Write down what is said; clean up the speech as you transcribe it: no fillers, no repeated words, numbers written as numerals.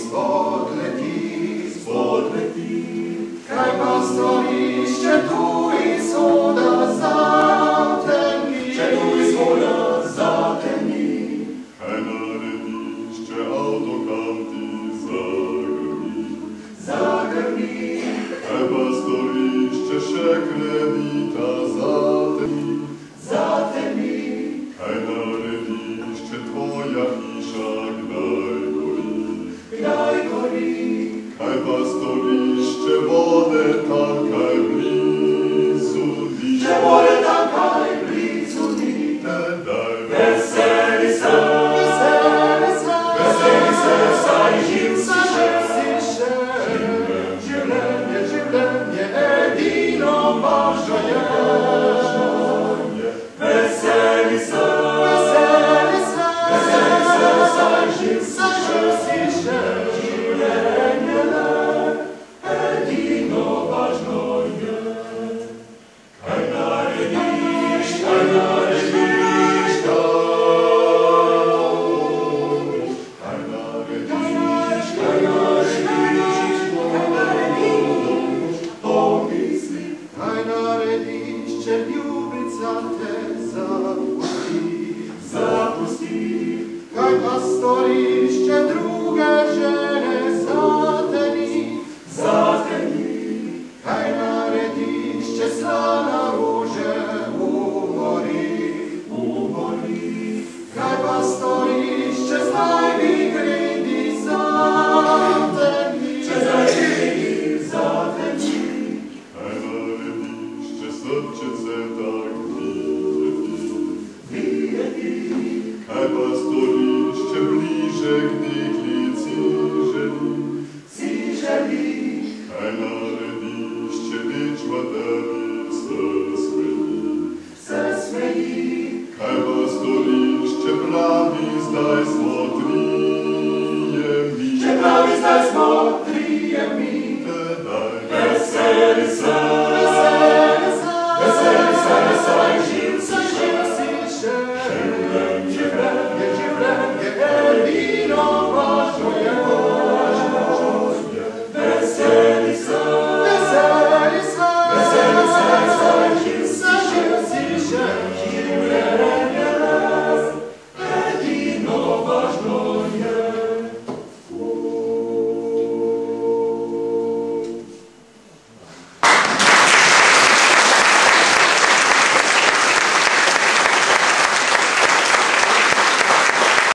spod leti, kaj pastorišče tu izhoda zatemni, kaj naredišče avtokanti zagrni, kaj pastorišče še kredita zatemni, kaj naredišče tvoja hiša kdaj gori, kaj pastorišče vode tam kaj blizu ni, veseli se, saj živ si še, življenje edino važno je. Veseli se, saj živ si še, življenje edino važno je. Kaj narediš, če ljubica te zapusti, kaj pastorišče druge želi.